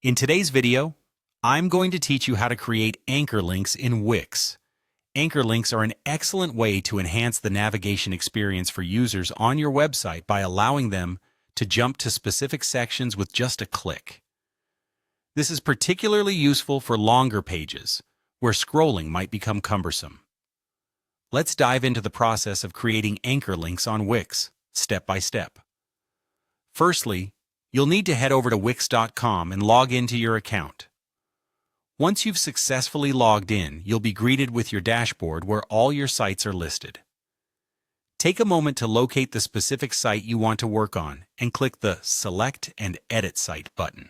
In today's video, I'm going to teach you how to create anchor links in Wix. Anchor links are an excellent way to enhance the navigation experience for users on your website by allowing them to jump to specific sections with just a click. This is particularly useful for longer pages, where scrolling might become cumbersome. Let's dive into the process of creating anchor links on Wix, step by step. Firstly, you'll need to head over to wix.com and log into your account. Once you've successfully logged in, you'll be greeted with your dashboard where all your sites are listed. Take a moment to locate the specific site you want to work on and click the Select and Edit Site button.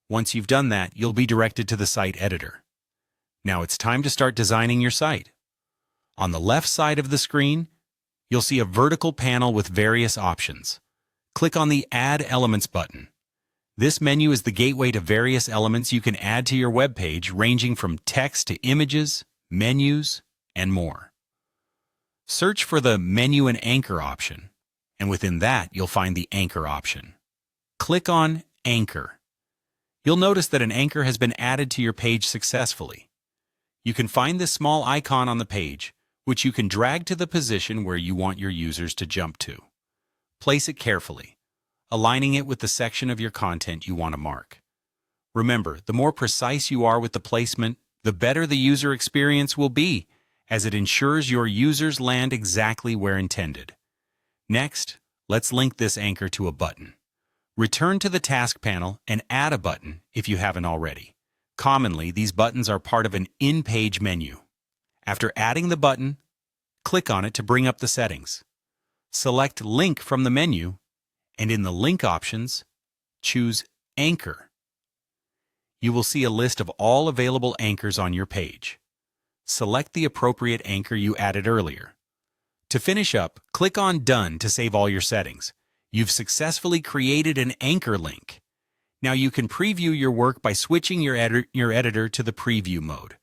Once you've done that, you'll be directed to the site editor. Now it's time to start designing your site. On the left side of the screen, you'll see a vertical panel with various options. Click on the Add Elements button. This menu is the gateway to various elements you can add to your web page, ranging from text to images, menus, and more. Search for the Menu and Anchor option, and within that, you'll find the Anchor option. Click on Anchor. You'll notice that an anchor has been added to your page successfully. You can find this small icon on the page, which you can drag to the position where you want your users to jump to. Place it carefully, aligning it with the section of your content you want to mark. Remember, the more precise you are with the placement, the better the user experience will be, as it ensures your users land exactly where intended. Next, let's link this anchor to a button. Return to the task panel and add a button if you haven't already. Commonly, these buttons are part of an in-page menu. After adding the button, click on it to bring up the settings. Select Link from the menu, and in the Link options, choose Anchor. You will see a list of all available anchors on your page. Select the appropriate anchor you added earlier. To finish up, click on Done to save all your settings. You've successfully created an anchor link. Now you can preview your work by switching your editor to the preview mode.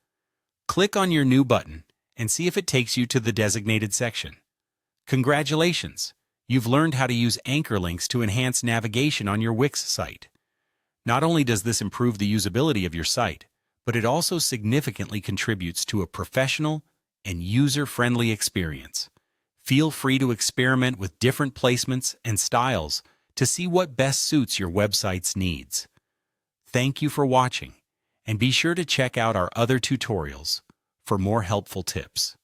Click on your new button and see if it takes you to the designated section. Congratulations! You've learned how to use anchor links to enhance navigation on your Wix site. Not only does this improve the usability of your site, but it also significantly contributes to a professional and user-friendly experience. Feel free to experiment with different placements and styles to see what best suits your website's needs. Thank you for watching, and be sure to check out our other tutorials for more helpful tips.